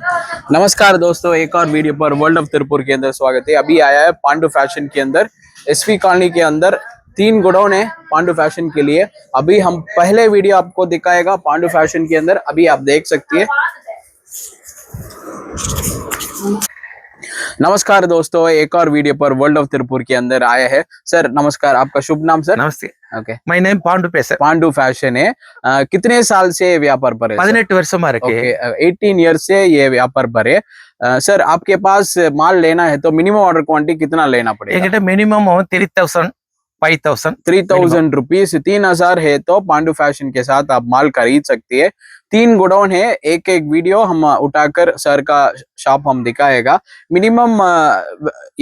नमस्कार दोस्तों, एक और वीडियो पर वर्ल्ड ऑफ तिरुपुर के अंदर स्वागत है। अभी आया है पांडु फैशन के अंदर, एसवी कॉलोनी के अंदर 3 गोडाउन है पांडु फैशन के लिए। अभी हम पहले वीडियो आपको दिखाएगा पांडु फैशन के अंदर, अभी आप देख सकती है। नमस्कार दोस्तों, एक और वीडियो पर वर्ल्ड ऑफ तिरुपुर के अंदर आया है। सर नमस्कार, आपका शुभ नाम सर? नमस्ते, okay, my name Pandu pacer. Pandu fashion है। कितने साल से व्यापार पर है? 18 வருஷமா இருக்கு। ओके, 18 ईयर्स से ये व्यापार पर है। सर आपके पास माल लेना है तो मिनिमम ऑर्डर क्वांटिटी कितना लेना पड़ेगा? एंगिட்ட मिनिमम 3000 5000 3000 रुपीज 3000 है तो पांडु फैशन के साथ आप माल खरीद सकती है। 3 गोडाउन है, एक एक वीडियो हम उठाकर सर का शॉप हम दिखाएगा। मिनिमम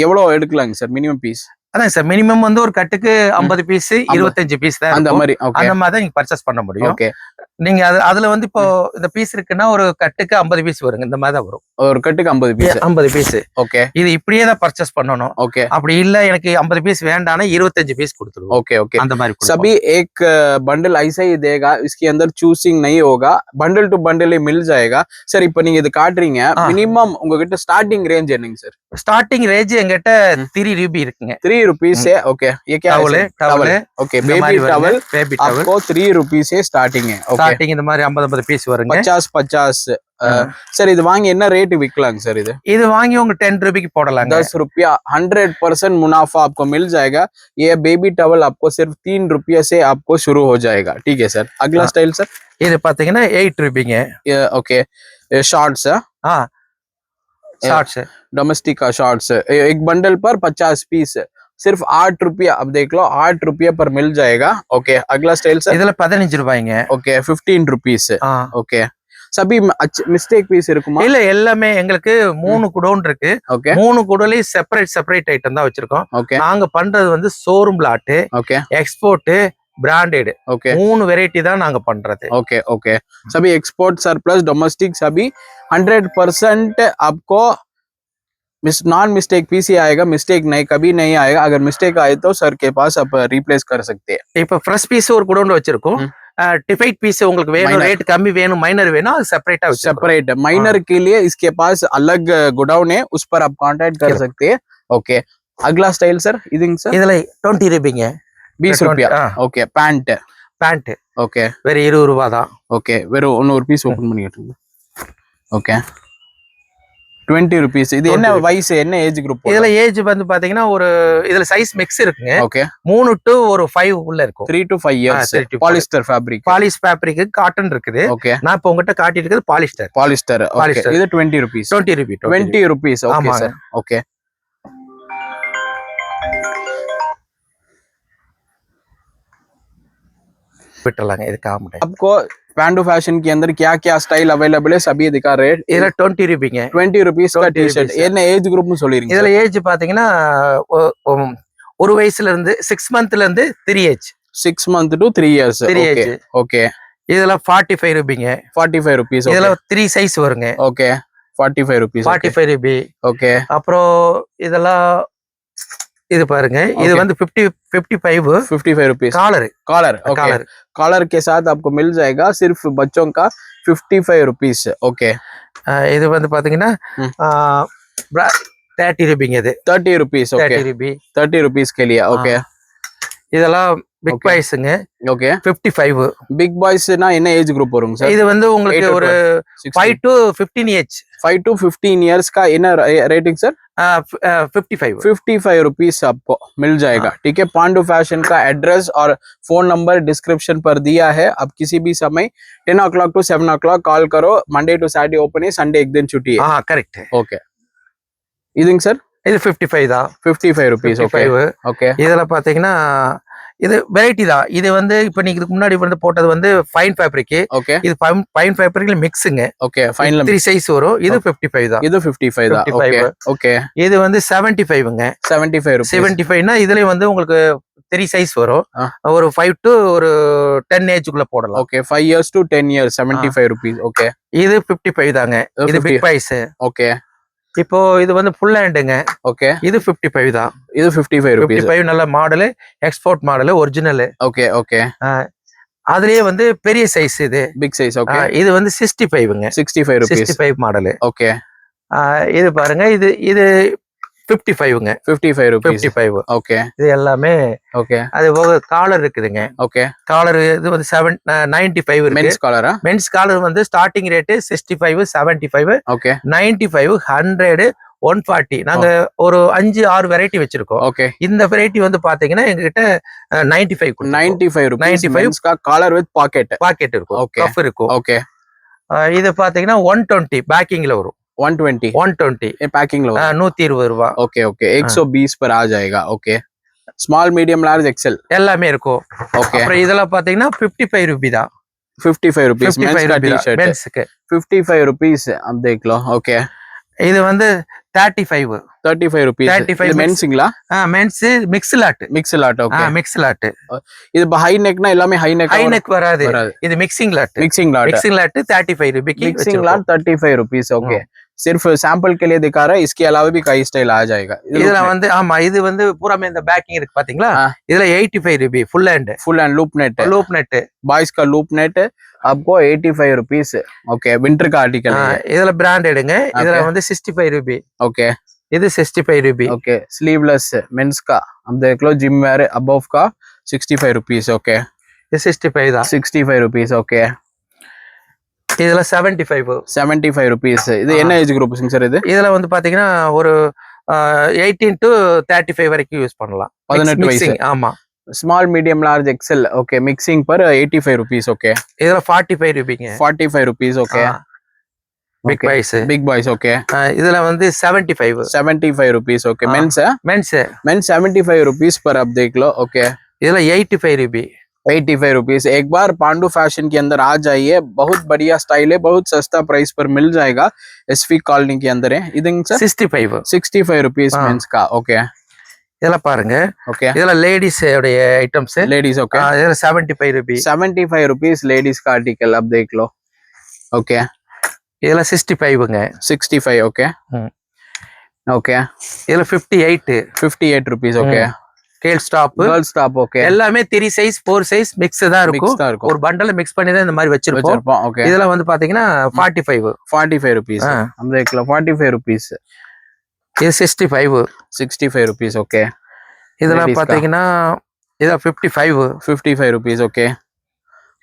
எவ்வளவு எடுக்கலாங்க சார் மினிமம் பீஸ்? அதான் சார், மினிமம் வந்து ஒரு கட்டுக்கு 50 பீஸ் 25 பீஸ் தான் அந்த மாதிரி. அந்த மாதிரி தான் நீங்க பர்ச்சேஸ் பண்ண முடியும். ஓகே, நீங்க அதுல வந்து இப்போ இந்த பீஸ் இருக்குன்னா ஒரு கட்டுக்கு 50 பீஸ் வருங்க, இந்த மாதிரி தான் வரும். ஒரு கட்டுக்கு 50 பீஸ். 50 பீஸ். ஓகே, இது இப்படியே தான் பர்ச்சேஸ் பண்ணணும். ஓகே, அப்படி இல்ல எனக்கு 50 पीस வேண்டாம்னா 25 पीस கொடுத்துருவோம். ओके ओके, அந்த மாதிரி सभी एक बंडल ऐसा ही देगा, इसके अंदर चूसिंग नहीं होगा, बंडल टू बंडल ही मिल जाएगा। सर இப்போ நீங்க இது காட்றீங்க, மினிமம் உங்ககிட்ட ஸ்டார்டிங் ரேஞ்ச் என்னங்க சார்? ஸ்டார்டிங் ரேஞ்ச் என்கிட்ட 3 ரூபி இருக்குங்க। 3 रुपीस है। ओके, ये क्या है? Towel. Okay, baby towel. Baby towel आपको 3 रुपीस से स्टार्टिंग है। ओके, ஸ்டார்டிங் இந்த மாதிரி 50 பீஸ் வருங்க। 50 सर இது வாங்கி என்ன ரேட் விக்கலாங்க சார்? இது வாங்கி உங்க 10 ரூபாய்க்கு போடலாங்க। 10 रुपया 100% मुनाफा आपको मिल जाएगा। ये बेबी टॉवल आपको सिर्फ 3 रुपये से आपको शुरू हो जाएगा। ठीक है सर, अगला स्टाइल सर। இது பாத்தீங்கன்னா 8 ரூபாய்ங்க। ओके, शॉर्ट्स है। शॉर्ट्स डोमेस्टिक का शॉर्ट्स, एक बंडल पर 50 पीस, सिर्फ 8 रुपया। अब देख लो 8 रुपये पर मिल जाएगा। ओके, अगला स्टाइल सर। இதுல 15 ரூபாய்ங்க। Okay, 15 rupees. ओके, सभी मिस्टेक पीस இருக்குமா? இல்ல, எல்லாமே எங்களுக்கு 3 குடோன் இருக்கு। ஓகே, 3 குடோன்லயும் செப்பரேட் ஐட்டம் தான் வச்சிருக்கோம்। ஓகே, நாங்க பண்றது வந்து showroom lot, okay, export, branded, okay, 3 variety தான் நாங்க பண்றது। ओके ओके, सभी एक्सपोर्ट सरप्लस डोमेस्टिक सभी 100% आपको नॉन मिस्टेक पीस ही आएगा। मिस्टेक नहीं, कभी नहीं आएगा। अगर मिस्टेक आए तो सर के पास आप रिप्लेस कर सकते हैं। இப்ப ஃப்ரெஷ் பீஸ் ஒரு குடோன்ல வச்சிருக்கோம்। டிஃபைட் பீஸ் உங்களுக்கு வேணும், ரேட் கம்மி வேணும், மைனர் வேணும், அது செப்பரேட்டா सेपरेट माइनर के लिए इसके पास अलग गोडाउन है, उस पर आप कांटेक्ट कर सकते हैं। ओके, अगला स्टाइल सर। इदिंग सर இதுல 20 ரூபாய்ங்க। 20 रुपया। Okay, pant. ओके, வேற 20 ரூபாய் தான்। ओके, वेर ஒரு பீஸ் ஓபன் பண்ணிட்டீங்க। Okay, 20 rupees. இது என்ன வயசு, என்ன ஏஜ் குரூப்? இதுல ஏஜ் வந்து பாத்தீங்கன்னா ஒரு இதுல சைஸ் மிக்ஸ் இருக்குங்க। ஓகே, 3 to 5 உள்ள இருக்கும்। 3 to 5 years polyester fabric. Polish fabric cotton இருக்குது। ஓகே, நான் இப்ப உங்ககிட்ட காட்டிட்டு இருக்கிறது பாலிஸ்டர்। ஓகே, இது 20 रुपीस। 20 ரூபாய்। 20 रुपीस। ओके सर, ओके, விட்டலாங்க இது காமெடி। आपको पांडु फैशन के अंदर क्या क्या स्टाइल अवेलेबल है सभी दिखा रहे हैं। இதுல 20 ரூபாய்ங்க। 20 रुपीस का टी शर्ट। என்ன ஏஜ் குரூப்னு சொல்லிருங்க? இதுல ஏஜ் பாத்தீங்கன்னா ஒரு வயசுல இருந்து 6 மந்த்ல இருந்து 3 age. 6 month to 3 years। Okay okay, இதுல 45 ரூபாய்ங்க। 45 रुपीस। இதுல 3 சைஸ் வருங்க। Okay, 45 rupees. 45 ரூபாய்। ஓகே, அப்புறம் இதெல்லாம் இது பாருங்க, இது வந்து 55 रुपीस। कॉलर कॉलर के साथ आपको मिल जाएगा सिर्फ बच्चों का 55 रुपीस। ओके, இது வந்து பாத்தீங்கன்னா 30 ரூபாய்ங்க। இது 30 रुपीस। ओके, 30 रुपीस के लिए। ओके, இதெல்லாம் பிக் பாய்ஸ்ங்க। ஓகே, 55 பிக் பாய்ஸ்னா என்ன ஏஜ் குரூப் வருங்க சார்? இது வந்து உங்களுக்கு ஒரு 5 to 15 ஏஜ்। 5 to 15 इयर्स का என்ன रेटिंग सर? 55 रुपीस आपको मिल जाएगा। ठीक है, पांडु फैशन का एड्रेस और फोन नंबर डिस्क्रिप्शन पर दिया है। आप किसी भी समय 10 o'clock to 7 o'clock कॉल करो। मंडे टू सैटरडे ओपन है, संडे एक दिन छुट्टी है। करेक्ट। ओके, इदिंग सर இது 55 தான்। 55 रुपीस। ओके ओके, இதுல பாத்தீங்கன்னா இது வெரைட்டி தான்। இது வந்து இப்ப நீங்க இதுக்கு முன்னாடி வந்து போட்டது வந்து ஃபைன் ஃபேப்ரிக்। ஓகே, இது ஃபைன் ஃபேப்ரிக்ல மிக்ஸ்ங்க। ஓகே, ஃபைனல் 3 சைஸ் வரும்। இது 55 தான்। இது 55 தான்। ஓகே ஓகே, இது வந்து 75ங்க। 75 रुपीस। 75னா இதுலயே வந்து உங்களுக்கு 3 சைஸ் வரும்। ஒரு 5 to ஒரு 10 ஏஜ்க்குள்ள போடலாம்। Okay, 5 years to 10 years 75 rupees. Okay, இது 55 தாங்க। இது பிக் பிரைஸ்। ஓகே, இப்போ இது வந்து ஃபுல் ஹேண்டுங்க। ஓகே, இது 55 தான்। இது 55 रुपीस। 55 நல்ல model, export model, original. Okay okay, அதுலயே வந்து பெரிய சைஸ் இது பிக் சைஸ் ஓகே இது வந்து 65ங்க 65 rupees 65 மாடல் ஓகே இது பாருங்க இது இது 55ங்க 55 rupees 55 ஓகே இது எல்லாமே ஓகே அது போக காலர் இருக்குதுங்க ஓகே காலர் இது வந்து 95 இருக்கு மென்ஸ் காலரா மென்ஸ் காலர் வந்து ஸ்டார்டிங் ரேட் 65 75 ஓகே 95 100 140 நாங்க ஒரு 5-6 வெரைட்டி வச்சிருக்கோம் ஓகே இந்த வெரைட்டி வந்து பாத்தீங்கன்னா எங்ககிட்ட 95 95 rupees 95 men's का காலர் வித் பாக்கெட் இருக்கும் Okay. கஃப் இருக்கும் ओके இது பாத்தீங்கன்னா 120 பேக்கிங்ல வரும் 120 120 ये पैकिंग लो 120 ரூபாய் ओके ओके 120 पर आ जाएगा okay small medium large Excel எல்லாமே இருக்கும் ओके அப்புறம் இதெல்லாம் பாத்தீங்கன்னா 55 ரூபாய் தான் 55 rupees मेंस 55 का टी ரூபாய் शर्ट மென்ஸ்க்கு 55 rupees अब देख लो ओके இது வந்து 35 35 rupees 35 இது மென்ஸ்ங்களா men's mix lot mix lot okay mix lot இது ஹை நெக்னா எல்லாமே ஹை நெக் ஹை நெக் வராது இது mixing lot mixing lot mixing lot 35 रुपए की मिक्सिंग लाट 35 rupees ओके सिर्फ सैंपल के लिए दिखा रहा है इसके अलावा भी कई स्टाइल आ जाएगा இதுல வந்து ஆமா இது வந்து பூராமே இந்த பேக்கிங் இருக்கு பாத்தீங்களா இதுல 85 ரூபாய் full and loop net net boys का लूप नेट आपको 85 rupees ओके विंटर का आर्टिकल है இதுல பிராண்ட் எடுங்க இதுல வந்து 65 ரூபாய் ओके இது 65 ரூபாய் ओके स्लीवलेस मेंस का अब देख लो जिम वेयर अबव का 65 rupees ओके இது 65 தான் 65 rupees ओके இதுல 75 rupees இது என்ன ஏஜ் குரூப்ஸ்ங்க சார் இது இதுல வந்து பாத்தீங்கன்னா ஒரு 18 to 35 வரைக்கும் யூஸ் பண்ணலாம் 18 வயசு ஆமா small medium large excel okay mixing पर 85 rupees ओके இதுல 45 ரூபாய்ங்க 45 rupees okay big boys big boys okay இதுல வந்து 75 rupees okay men's men's 75 rupees पर आप देख लो ओके இதுல 85 ரூபாய் 85 rupees एक बार पांडु फैशन के अंदर आ जाइए बहुत बढ़िया स्टाइल है बहुत सस्ता प्राइस पर मिल जाएगा एसवी कॉलोनी के अंदर है इधर 65 rupees मेंस का ओके இதெல்லாம் பாருங்க ओके இதெல்லாம் லேடிஸ் உடைய ஐட்டम्स लेडीज ओके இதுல 75 ரூபாய் 75 rupees लेडीज का आर्टिकल अब देख लो ओके இதுல 65ங்க 65 ओके ओके இதுல 58 rupees okay girl stop girl stop okay எல்லாமே 3 சைஸ் 4 சைஸ் மிக்ஸ் தான் இருக்கும் ஒரு பண்டல மிக்ஸ் பண்ணி தான் இந்த மாதிரி வச்சிருப்போம் ओके இதெல்லாம் வந்து பாத்தீங்கன்னா 45 rupees हम देख लो 45 rupees இது 65 rupees ओके இதெல்லாம் பாத்தீங்கன்னா இது 55 rupees ओके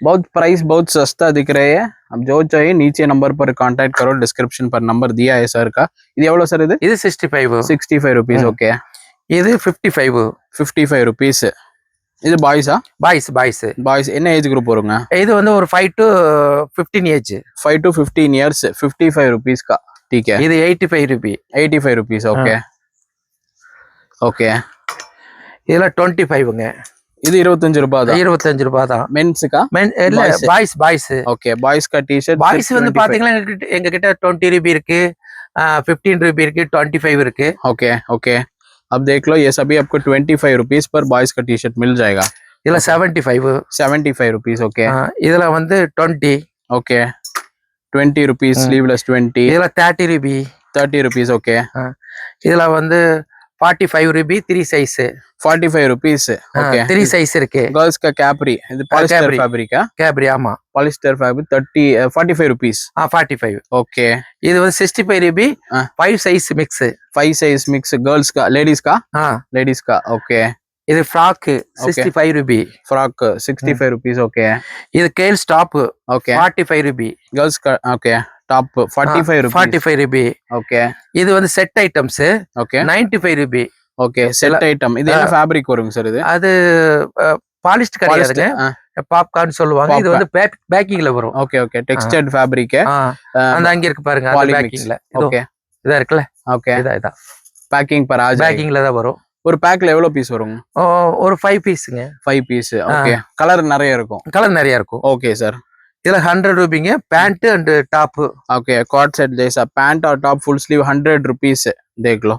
बहुत प्राइस बहुत सस्ता दिख रहे हैं अब जो चाहिए नीचे नंबर पर कांटेक्ट करो डिस्क्रिप्शन पर नंबर दिया है सर का இது எவ்வளவு சார் இது 65 rupees ओके இது 55 rupees இது பாய்ஸா பாய்ஸ் என்ன ஏஜ் குரூப் வருங்க இது வந்து ஒரு 5 to 15 age 5 to 15 years 55 rupees का ठीक है இது 85 rupees ओके ओके இதுல 25ங்க இது 25 ரூபாய் தான் 25 ரூபாய் தான் மென்ஸ் का இல்ல பாய்ஸ் ओके बायस का टी-शर्ट பாய்ஸ் வந்து பாத்தீங்கன்னா எங்க கிட்ட 20 ரூபாய் இருக்கு 15 ரூபாய் இருக்கு 25 இருக்கு ओके ओके अब देख लो ये सभी आपको 25 rupees पर बॉयज का टी-शर्ट मिल जाएगा இதுல 75 rupees ओके இதுல வந்து 20 ओके 20 rupees sleeveless 20 இதுல 30 rupees ओके இதுல வந்து 45 ரூபாய் 3 சைஸ் 45 rupees ओके 3 சைஸ் இருக்கு गर्ल्स का कैपरी இது பாலிஸ்டர் ஃபேப்ரிக் கேப்ரி ஆமா பாலிஸ்டர் ஃபேப்ரிக் 45 rupees 45 ओके இது வந்து 65 ரூபாய் 5 size mix 5 size mix girls का लेडीज का ओके இது ஃப்ராக் 65 ரூபாய் फ्रॉक 65 rupees ओके இது கேல் ஸ்டாப் ओके 45 ரூபாய் गर्ल्स का ओके टॉप 45 ரூபாய் ओके இது வந்து செட் ஐட்டம்ஸ் ओके 95 ரூபாய் ஓகே செட் ஐட்டம் இது என்ன ஃபேப்ரிக் வருங்க சார் இது அது பாலிஸ்ட் கிடையாதுங்க பாப்கார்ன் சொல்லுவாங்க இது வந்து பேக்கிங்ல வரும் ஓகே ஓகே டெக்ஸ்டர்ட் ஃபேப்ரிக் அந்த அங்க இருக்கு பாருங்க அந்த பேக்கிங்ல ஓகே இதா இருக்குல ஓகே இதா பேக்கிங் पर आ जाएगा பேக்கிங்ல தான் வரும் ஒரு பேக்ல எவ்வளவு பீஸ் வருங்க ஒரு 5 பீஸ்ங்க 5 பீஸ் ஓகே கலர் நிறைய இருக்கும் ஓகே சார் இதுல 100 ரூபாய்ங்க pant and top okay coord set जैसा पैंट और टॉप फुल स्लीव 100 rupees देख लो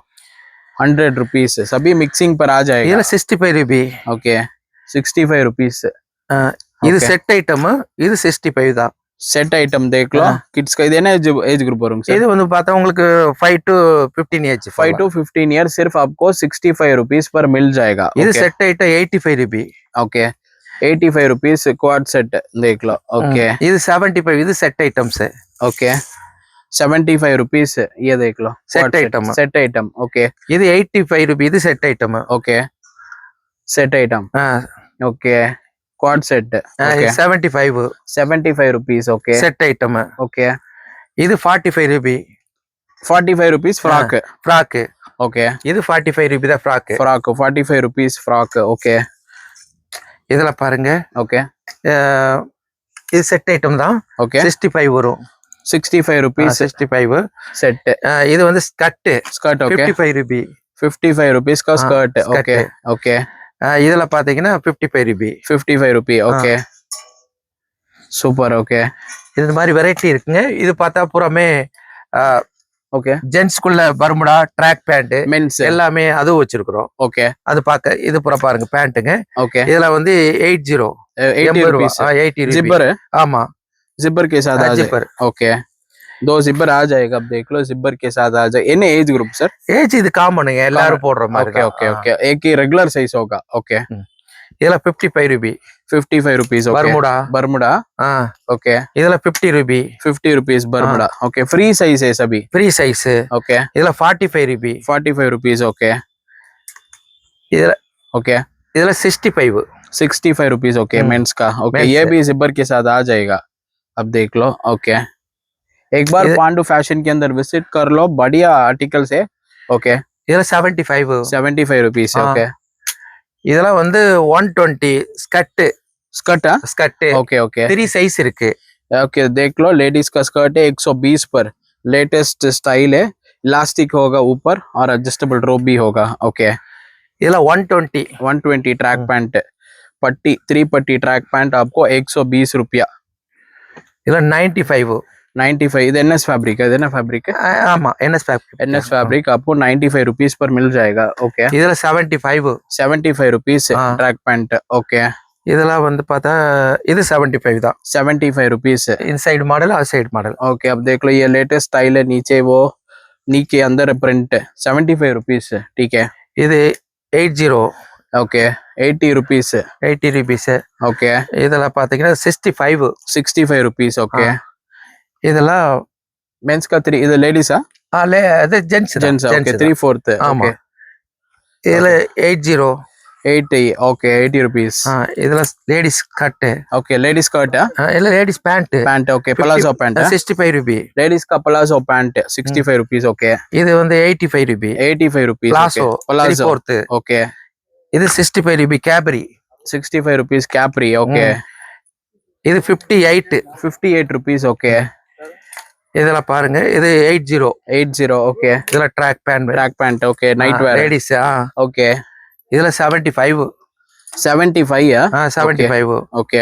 100 rupees सभी मिक्सिंग पर आ जाएगा இதுல 65 ரூபாய் ओके 65 rupees இது செட் ஐட்டம் இது 65 தான் செட் ஐட்டம் देख लो किड्स का இது என்ன ஏஜ் குரூப் வருங்க சார் இது வந்து பார்த்தா உங்களுக்கு 5 to 15 ஏஜ் 5 to 15 years सिर्फ आपको 65 rupees पर मिल जाएगा இது செட் ஐட்டம் 85 ரூபாய் ओके 85 रुपीस क्वाड सेट देख लो ओके இது 75 இது செட் ஐட்டம்ஸ் ओके 75 रुपीस ये देख लो सेट आइटम ओके இது 85 रुपीस இது set item okay set item okay quad set 75 rupees okay set item okay இது 45 रुपीस 45 रुपीस फ्रॉक ओके இது 45 रुपीस தான் ஃப்ராக் 45 रुपीस फ्रॉक ओके இதெல்லாம் பாருங்க ओके இது செட் ஐட்டம் தான் ओके 65 வரும் 65 रुपीस 65 सेट இது வந்து ஸ்கர்ட் ओके 55 रुपीस 55 रुपीस का स्कर्ट ओके ओके இதெல்லாம் பாத்தீங்கன்னா 55 rupees 55 rupees okay super okay இந்த மாதிரி வெரைட்டி இருக்குங்க இது பார்த்தா பூராமே ஓகே ஜென்ஸ்க்குள்ள பர்முடா ட்ராக் பேண்ட் மென்ஸ் எல்லாமே அதுவும் வச்சிருக்கிறோம் ஓகே அது பார்க்க இது பூரா பாருங்க பேண்ட்டுங்க ओके இதுல வந்து 80 रुपीस 80 जिपर ஆமா जिपर के साथ आ जाए जिपर ओके 2 जिपर आ जाएगा अब देख लो जिपर के साथ आ जाए என்ன ஏஜ் ग्रुप सर ஏஜ் இது காமனுங்க எல்லாரும் போடுற மாதிரி ओके ओके ओके एक ही रेगुलर साइज होगा ओके இதுல 55 rupees 55 rupees okay Bermuda okay இதுல 50 rupees 50 rupees Bermuda okay free size है सभी फ्री साइज ओके இதுல 45 रुपीस 45 रुपीस ओके இதுல ओके இதுல 65 65 रुपीस ओके मेंस का ओके ये भी जिपर के साथ आ जाएगा अब देख लो ओके एक बार पांडु फैशन के अंदर विजिट कर लो बढ़िया आर्टिकल्स है ओके இதுல 75 रुपीस ओके இதெல்லாம் வந்து 120 ஸ்கர்ட் ओके ओके 3 சைஸ் இருக்கு ओके देख लो लेडीज का स्कर्ट है 120 पर लेटेस्ट स्टाइल है इलास्टिक होगा ऊपर और एडजस्टेबल रोब भी होगा ओके இதெல்லாம் 120 ट्रैक पैंट पट्टी 3 पट्टी ट्रैक पैंट आपको 120 रुपया இதெல்லாம் 95 இது NS फैब्रिक है என்ன फैब्रिक है ஆமா NS फैब्रिक आपको 95 रुपीस पर मिल जाएगा ओके இதுல 75 रुपीस ट्रैक पैंट ओके இதெல்லாம் வந்து பார்த்தா இது 75 தான் 75 rupees inside model outside model okay अब देख लो ये लेटेस्ट स्टाइल है नीचे वो नी के अंदर प्रिंट 75 रुपीस ठीक है இது 80 ओके 80 रुपीस ओके இதெல்லாம் பாத்தீங்கன்னா 65 रुपीस ओके இதெல்லாம் मेंस का 3 இது லேடிஸா அது ஜென்ஸ் ओके 3/4 ஆமா இதுல 80 ओके 80 रुपीस இதுல ladies cut okay ladies skirt இல்ல ladies pant okay palazzo pant 65 rupees ladies का प्लाजो पैंट 65 रुपीस ओके இது வந்து 85 रुपीस प्लाजो ओके இது 65 rupees capri 65 rupees capri okay இது 58 रुपीस ओके இதெல்லாம் பாருங்க இது 80 ओके இதுல track pant okay night wear ladies okay இதுல 75 75 ओके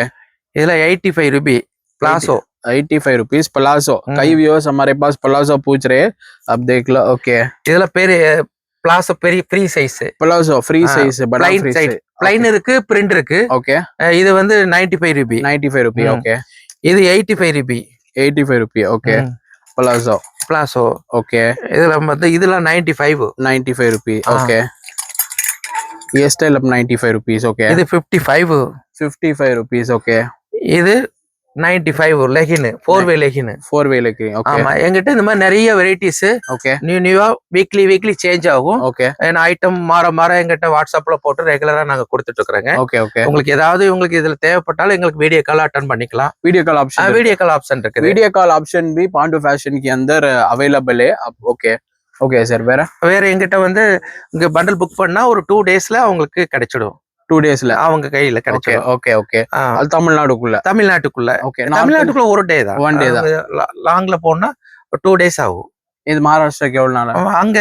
இதுல 85 रुपीस प्लाजो 85 रुपीस प्लाजो कई व्यूअर्स हमारे पास प्लाजो पूछ रहे हैं अब देख लो ओके இதுல பேரு palazzo free size palazzo free size बड़ा फ्री साइज प्लेन இருக்கு பிரிண்ட் இருக்கு ओके இது வந்து 95 रुपीस ओके இது 85 रुपीस ओके प्लाजो ओके இதுல வந்து இதெல்லாம் 95 रुपीस ओके ये स्टाइल अब 95 रुपीस ओके இது 55 रुपीस ओके இது 95 லெகின் 4 வே லெகின் ओके ஆமா என்கிட்ட இந்த மாதிரி நிறைய வெரைட்டிஸ் ओके நியூவா வீக்லி சேஞ்ச் ஆகும் ओके ஏன்னா ஐட்டம் மாற என்கிட்ட வாட்ஸ்அப்ல போட்டு ரெகுலரா நாங்க கொடுத்துட்டு இருக்கறோங்க ओके ओके உங்களுக்கு ஏதாவது உங்களுக்கு இதுல தேவைப்பட்டாலும் எங்களுக்கு வீடியோ கால் அட்டெண்ட் பண்ணிக்கலாம் वीडियो कॉल ऑप्शन இருக்குது वीडियो कॉल ऑप्शन भी पांडु फैशन के अंदर अवेलेबल है अब ओके ஓகே சார் வேற எங்கிட்ட வந்து இங்க பண்டல் புக் பண்ணா ஒரு 2 டேஸ்ல அவங்களுக்கு கிடைச்சிடும் 2 டேஸ்ல அவங்க கையில கிடைச்சிடும் ஓகே ஓகே அது தமிழ்நாட்டுக்குள்ள ஓகே தமிழ்நாட்டுக்குள்ள ஒரு டே தான் லாங்ல போனா 2 டேஸ் ஆகும் இது மகாராஷ்டிராக்கு எவ்வளவு நாள் அங்க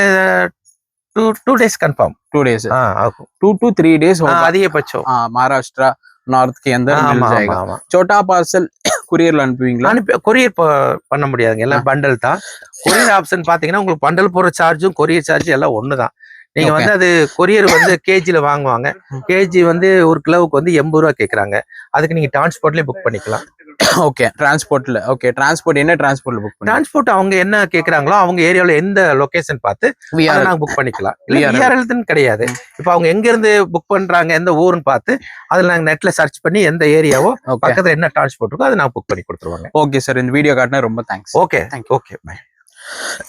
2 டேஸ் கன்ஃபார்ம் 2 டேஸ் ஆகும் 2 to 3 डेज होगा அதிகபட்சம் महाराष्ट्र नॉर्थ के अंदर मिल जाएगा छोटा पार्सल कुरियरல அனுப்புவீங்களா கொரியர் பண்ண முடியாதுங்க எல்லாம் பண்டல் தான் கொரியர் ஆப்ஷன் பாத்தீங்கன்னா உங்களுக்கு பண்டல் போற சார்ஜும் கொரியர் சார்ஜ் எல்லாம் ஒண்ணுதான் நீங்க வந்து அது கொரியர் வந்து கேஜில வாங்குவாங்க கேஜி வந்து ஒரு கிலோவுக்கு வந்து 80 ரூபா கேக்குறாங்க அதுக்கு நீங்க டிரான்ஸ்போர்ட்லயே புக் பண்ணிக்கலாம் ஓகே டிரான்ஸ்போர்ட்ல ஓகே டிரான்ஸ்போர்ட் என்ன டிரான்ஸ்போர்ட்ல புக் பண்ணி டிரான்ஸ்போர்ட் அவங்க என்ன கேக்குறாங்களோ அவங்க ஏரியால எந்த லொகேஷன் பார்த்து அதை நாங்க புக் பண்ணிக்கலாம். இல்ல விஆர்எல் கிடையாது. இப்போ அவங்க எங்க இருந்து புக் பண்றாங்க எந்த ஊருன்னு பார்த்து அதுல நாங்க நெட்ல சர்ச் பண்ணி எந்த ஏரியாவோ பக்கத்துல என்ன டிரான்ஸ்போர்ட் இருக்கோ அதை நாங்க புக் பண்ணி கொடுத்துருவாங்க. ஓகே சார் இந்த வீடியோ காட்டினா ரொம்ப தேங்க்ஸ். Okay okay bye.